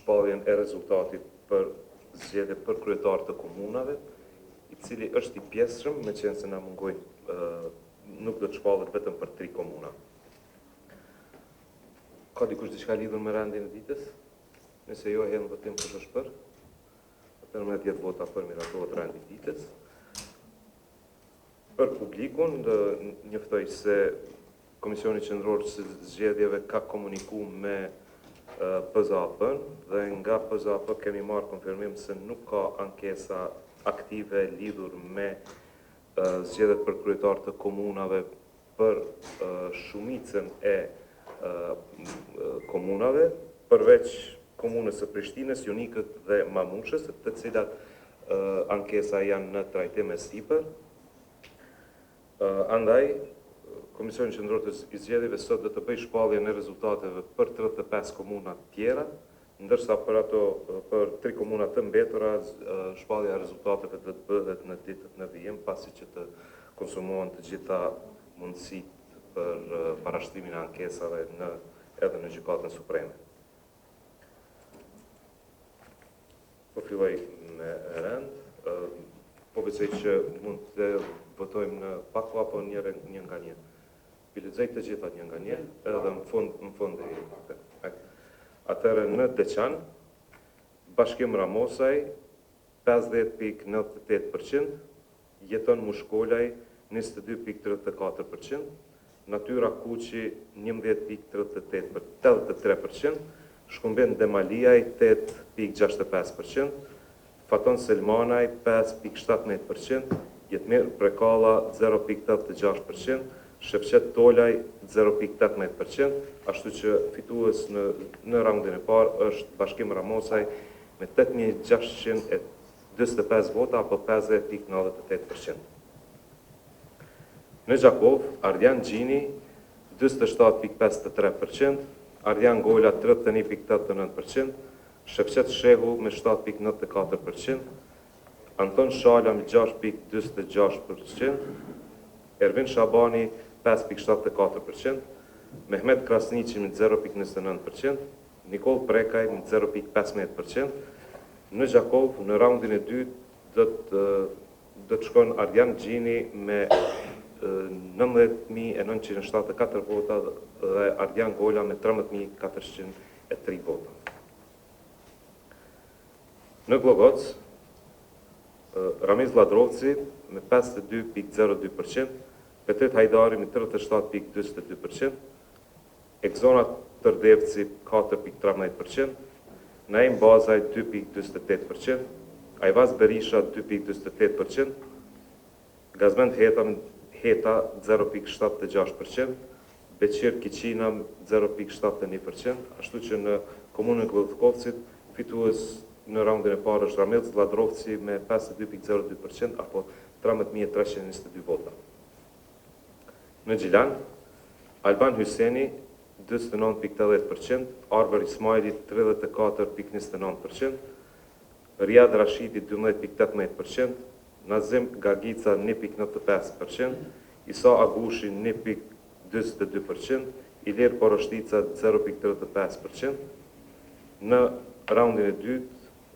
shpalljen e rezultatit për zgjedhje për kryetar të komunave, i cili është i pjesshëm, me qenë se na mungojnë, nuk do të shpallet vetëm për 3 komuna. Ka dikush diçka lidhur me rendin e ditës? Nëse jo, hedhëm votim kush është për. Atëherë me 10 vota për miratohet rendi i ditës. Për publikun, njoftoj se Komisioni Qendror të Zgjedhjeve ka komunikuar me PZAP-n dhe nga PZAP kemi marrë konfirmim se nuk ka ankesa aktive lidhur me zgjedhjet për kryetar të komunave për shumicën e komunave, përveç komunës së Prishtinës, Jonikët dhe Mamushës, të cilat ankesa janë në trajtim e sipër. Andaj, Komisioni Qendror të Zgjedhjeve sot do të bëjë shpalljen e rezultateve për 35 komuna tjera, ndërsa për 3 komuna të mbetura shpallja e rezultateve do të bëhet në ditët në vijim, pasi që të konsumohen të gjitha mundësitë për parashtrimin e ankesave edhe në Gjykatën Supreme. Po filloj me rend. Po besoj që mund të votojmë në paku apo një nga një. Lexoj të gjitha një nga një, edhe në fund atëherë në Deçan, Bashkim Ramosaj 50.98%, Jeton Mushkolaj 22.34%, Natyra Kuqi 11.83%, Shkumben Demaliaj 8.65%, Faton Selmanaj 5.17%, Jetmir Prekalla 0.86%, Shefqet Tolaj 0.18%, ashtu që fitues në raundin e parë është Bashkim Ramosaj me 8.625 vota apo 50.98%. Në Gjakov, Ardian Gjini 27.53%, Ardian Gola 31.89%, Shefqet Shehu me 7.94%, Anton Shala me 6.26%, Ervin Shabani 5.74%, Mehmet Krasniqi me 0.29%, Nikol Prekaj me 0.15%. Në Gjakov, në raundin e dytë, do të shkon Ardian Gjini me 19.974 vota dhe Ardian Gola me 13.403 vota. Në Glogoc, Ramiz Ladrovci me 52.02%, Petrit Hajdari me 37.22%, Ekzona Tërdevci 4.13%, Naim Bazaj 2.28%, Ajvaz Berisha 2.28%, Gazmend Heta 0.76%, Beqir Kiqina 0.71%, ashtu që në komunën Glodkovcit fitues në raundin e parë është Ramiz Ladrovci me 52.02% apo 13.322 vota. Në Gjilan, Alban Hyseni 29.80%, Arber Ismaili 34.29%, Riyad Rashidi 12.18%, Nazim Gagica 1.95%, Isa Agushi 1.22%, Ilir Poroshtica 0.35%. Në raundin e dytë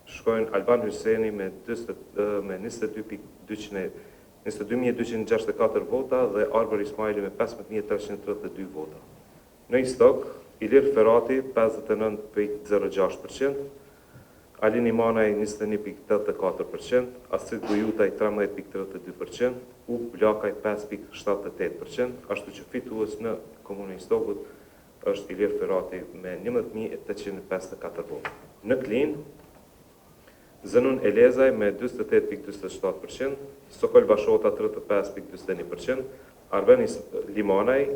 shkojnë Alban Hyseni me 22.264 vota dhe Arber Ismaili me 15.332 vota. Në Istok, Ilir Ferati 59.06%, Alin Imanaj 21.84%, Astrid Bujutaj 13.32%, Uk Blakaj 5.78%, ashtu që fitues në komunën e Istokut është Ilir Ferati me 11.854 vota. Në Klin, Zënun Elezaj me 28.27%, Sokol Bashota 35.21%, Arben Limanaj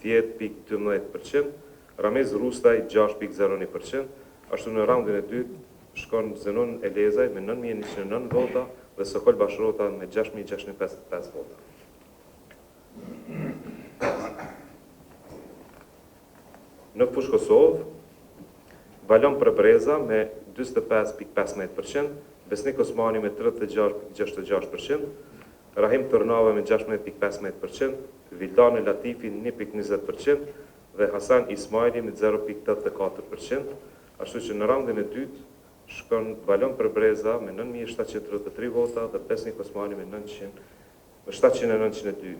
10.12%, Ramiz Rustaj 6.01%, ashtu në raundin e dytë shkon Zënun Elezaj me 9.109 vota dhe Sokol Bashota me 6.655 vota. Në Fush Kosovë, Valon Prebreza me 25.15%, Besnik Osmani me 36.66%, Rahim Turnava me 16.15%, Vildane Latifi 1.20% dhe Hasan Ismaili me 0.84%, Ashtu që në raundin e dytë shkon Balon Përbreza me 9.733 vota dhe Besnik Osmani me 7.902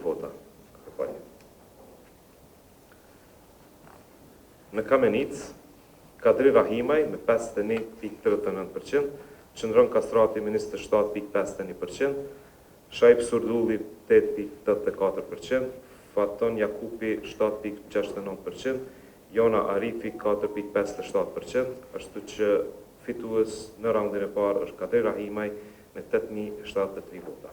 vota. Në Kamenic, Kadri Rahimaj me 51.39%, Qëndron Kastrati me 27.51%, Shaib Surdulli 8.84%, Faton Jakupi 7.69%, Jona Arifi 4.57%, ashtu që fitues në raundin e parë është Kadri Rahimaj me 8.073 vota.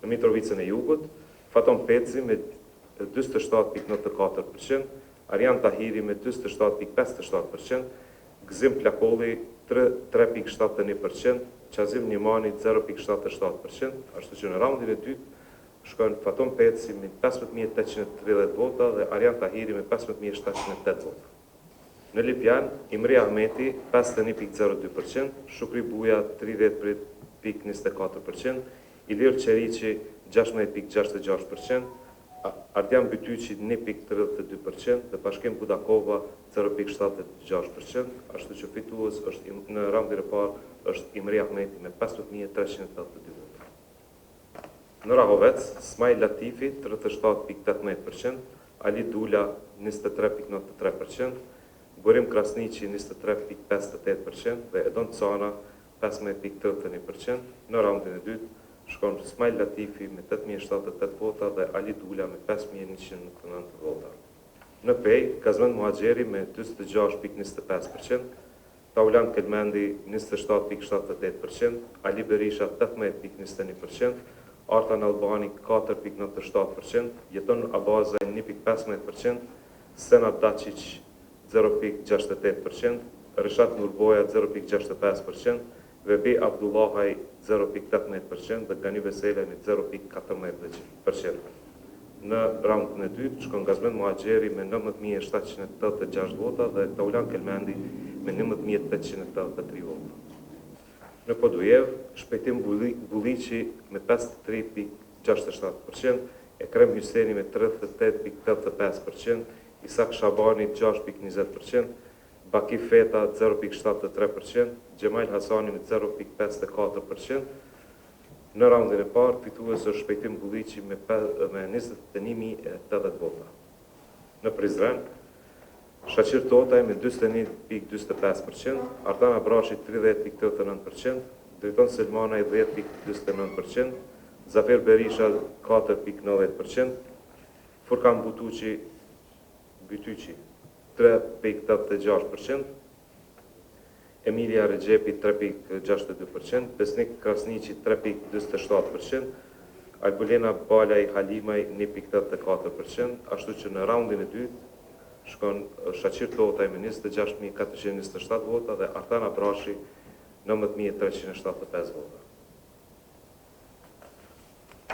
Në Mitrovicën e Jugut, Faton Peci me 27.94%, Arjan Tahiri me 27.57%, Gzim Plakolli 3.71%, Qazim Njimani 0.77%, ashtu që në raundin e dytë shkon Faton Peci me 15.830 vota dhe Arjan Tahiri me 15.708 vota. Në Lipjan, Imri Ahmeti 51.02%, Shukri Buja 30.24%, Ilir Qerici 16.66%, Ardian Bytyqi 1.32% dhe Pashkem Budakova 0.76%, ashtu që fitues është në raundin e parë është Imri Ahmeti me 15.382 vota. Në Rahovec, Smajl Latifi 37.18%, Ali Dula 23.93%, Burim Krasniqi 23.58% dhe Edon Cana 15.31%. Në raundin e dytë shkon Smajl Latifi me 8.078 vota dhe Ali Dula me 5.199 vota. Në Pej, Kazmen Muhaxheri me 26.25%, Taulan Kelmendi 27.78%, Ali Berisha 18.21%, Artan Albani 4.97%, Jeton Abazaj 1.15%, Senat Dacic 0.68%, Reshat Nurboja 0.65%, Vebi Abdullahaj 0.18% dhe Gani Veselaj me 0.14%. Në raundin e dytë shkon Kazmen Muhaxheri me 19.786 vota dhe Taulan Kelmendi me 19.883 vota. Në Podujev, Shpejtim Bulliqi me 53.67%, Ekrem Hyseni me 38.85%, Isak Shabani 6.20%, Baki Feta 0.73%, Gjemal Hasani me 0.54%. Në raundin e parë, fitues është Shpejtim Bulliqi me 21.080 vota. Në Prizren, Shaqir Totaj me 21.25%, Artan Abrashi 30.89%, Driton Selmanaj 10.29%, Zafer Berisha 4.90%, Furkan Bytyqi 3.86%, Emilia Regjepi 3.62%, Besnik Krasniqi 3.27%, Albulena Balaj Halimaj 1.84%, ashtu që në raundin e dytë shkon Shaqir Totaj me 26.427 vota dhe Artan Abrashi 19.375 vota.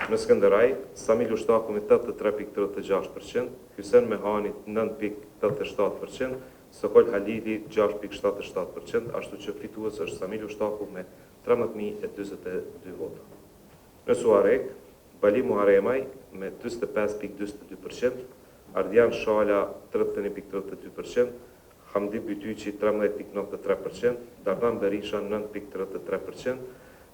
Në Skënderaj, Samil Ushtaku me 83.36%, Hysen Mehani 9.87%, Sokol Halili 6.77%, ashtu që fitues është Samil Ushtaku me 13.022 vota. Në Suarek, Bali Muharemaj me 25.22%, Ardian Shala 31.32%, Hamdi Bytyqi 13.93%, Dardan Berisha 9.33%,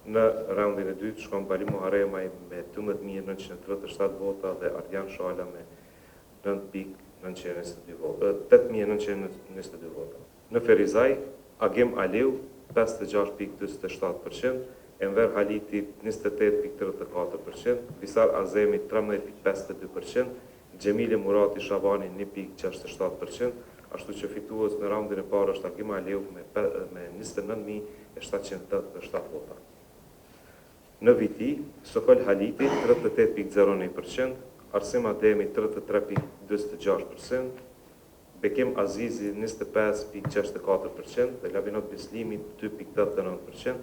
në raundin e dytë shkon Bali Muharemaj me 12.937 vota dhe Ardian Shala me 8.922 vota. Në Ferizaj, Agim Aliu 56.27%, Enver Haliti 28.34%, Visar Azemi 13.52%, Gjemili Murati Shabani 1.67%, ashtu që fitues në raundin e parë është Agim Aliu me 29.787 vota. Në Viti, Sokol Haliti 38.01%, Arsim Ademi 33.26%, Bekim Azizi 25.64% dhe Lavinot Bislimi 2.89%.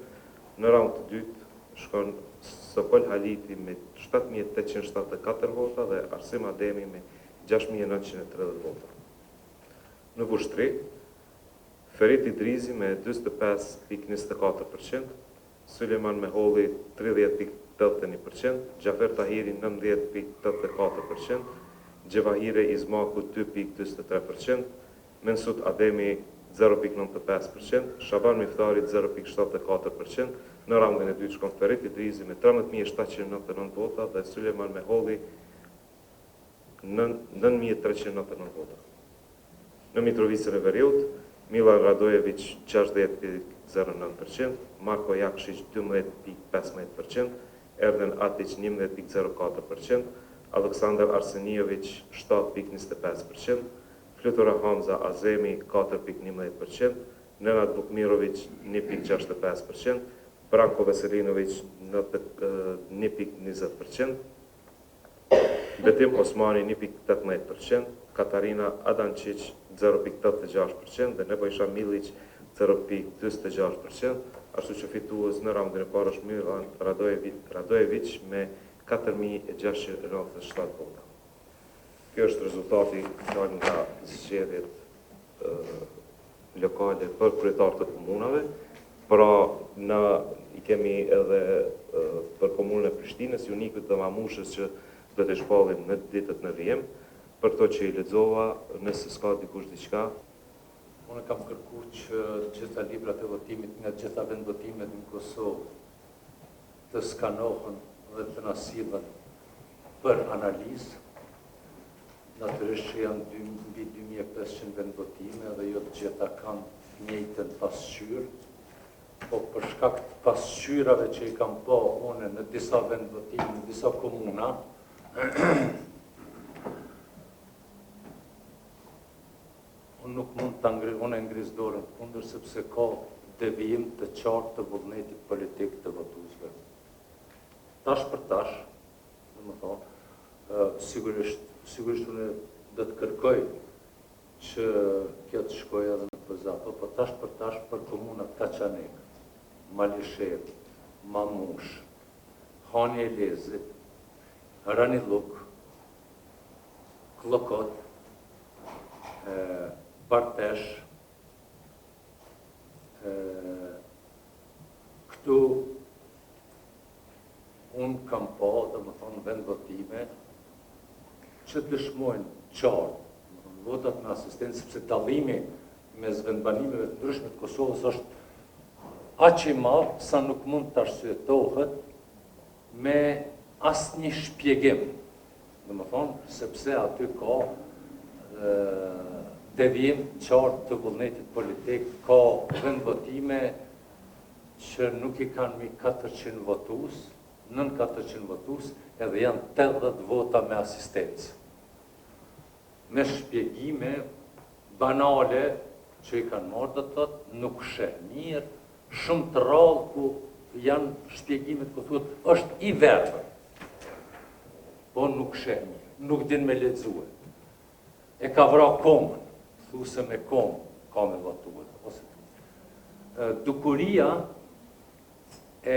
Në raund të dytë shkon Sokol Haliti me 7.874 vota dhe Arsim Ademi me 6.930 vota. Në Vushtri, Ferit Idrizi me 25.24%, Suleman Meholli 30.81%, Gjafer Tahiri 19.84%, Gjevahire Izmaku 2,23%, Mensut Ademi 0,95%, Shaban Miftari 0,74%, në raundin e dytë shkon Ferit Idrizi me 13.799 vota dhe Sulejman Meholli 9.399 vota. Në Mitrovicën e Veriut, Milan Radojevic 60,09%, Marko Jakšić 12,15%, Erden Atić 11,04%, Aleksandar Arsenijevic 7,25%, Flutura Hamza Azemi 4,11%, Nenad Bukmirovic 1,65%, Branko Veselinovic 1,20%, Betim Osmani 1,18%, Katarina Adancic 0,86% dhe Nebojša Milic 0,26%, ashtu që fitues në raundin e parë është Milan Radojevic me 4.697 vota. Kjo është rezultati nga zgjedhjet lokale për kryetarët të komunave. Pra, i kemi edhe për komunën e Prishtinës, Junikut dhe Mamushës që do të shpallim në ditët në vijim. Për to që i lexova, nëse s'ka dikush diçka. Unë kam kërkuar që gjitha librat e votimit nga gjitha vendvotimet në Kosovë të skanohen dhe të na sillen për analizë. Natyrisht që janë mbi 2500 vendvotime dhe jo të gjitha kanë njëjtën pasqyrë, po për shkak të pasqyrave që i kam pa unë në disa vendvotime, në disa komuna, unë nuk mund të ngriz dorën kundër sepse ka devijim të qartë të vullnetit politik të votuesve. Tash për tash, domethënë, sigurisht unë do të kërkoj që kjo të shkojë edhe në Pozapo, po tash për tash për komunat Kaçanik, Malishev, Mamush, Hani e Lezit, Raniluk, Klokot, Bartesh, këtu unë kam pa, domethënë, vendvotime që dëshmojnë qartë votat në asistencë, sepse dallimi mes vendbanimeve të ndryshme të Kosovës është aq i madh sa nuk mund të arsyetohet me asnjë shpjegim. Domethënë, sepse aty ka devijim qartë të vullnetit politik, ka vendvotime që nuk i kanë mi 400 votues, nën 400 votues, edhe janë 80 vota me asistencë. Me shpjegime banale që i kanë marrë, do të thotë, nuk sheh mirë, shumë të rrallë ku janë shpjegimet ku thotë është i verbër, po nuk sheh mirë, nuk din me lexue. E ka vra komën, thuse me komë ka me votuar. Dukuria e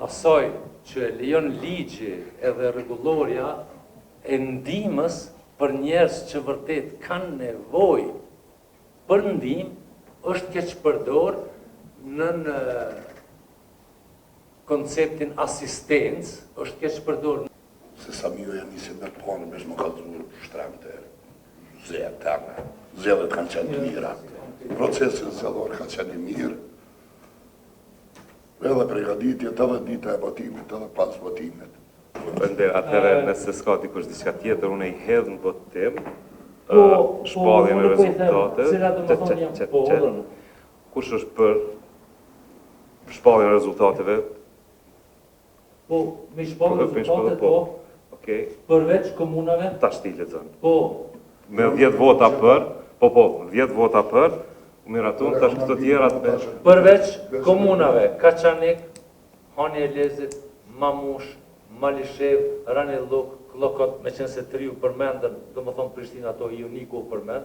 asaj që lejon ligji edhe rregulloria e ndihmës për njerëz që vërtet kanë nevojë për ndihmë është keq përdor në konceptin asistencë, është keq përdor. Se sa mio janë nisi me punë me më kallëzuar shtremte zgjedhjet kanë qenë mira. Procesi zgjedhor ka qenë mirë. Edhe përgatitje edhe dita e votimit edhe pas votimit. Atëherë nëse s'ka dikush diçka tjetër, unë i hedh në votim shpalljen e rezultateve. Kush është për shpalljen e rezultateve? Po, me shpalljen e rezultateve, po. Okej. Përveç komunave? Tash ti lexon. Po. Me 10 vota për, 10 vota për, miratun tash këto tjerat me përveç komunave Kaçanik, Hani e Lezit, Mamush, Malishev, Raniluk, Klokot, me qenë se triu përmendën, domethënë Prishtina ato Juniku përmend,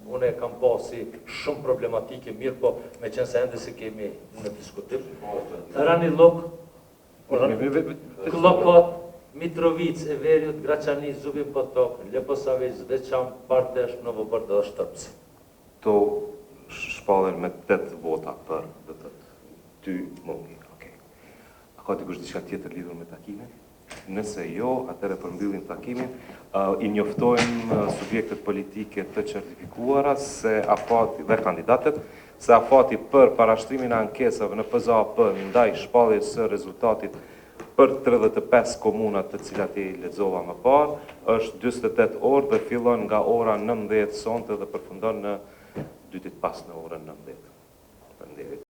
unë e kam pasi shumë problematike mirë, po me qenë se ende se kemi në diskutim. Raniluk, Klokot, Mitrovic, Everiut, Graçani, Zubin Potok, Leposavić, Veçan, Bartesh, Novobërd dhe Shtëpsi. To shpallen me 8 vota për, dhe të ty mungi. A ka dikush diçka tjetër lidhur me takimin? Nëse jo, atëherë përmbyllim takimin. I njoftojmë subjektet politike të certifikuara dhe kandidatët se afati për parashtrimin e ankesave në PZAP ndaj shpalljes së rezultatit për 35 komunat të cilat i lexova më parë është 48 orë dhe fillon nga ora 19 sonte dhe përfundon në 2 ditë pas në orën 19. Faleminderit.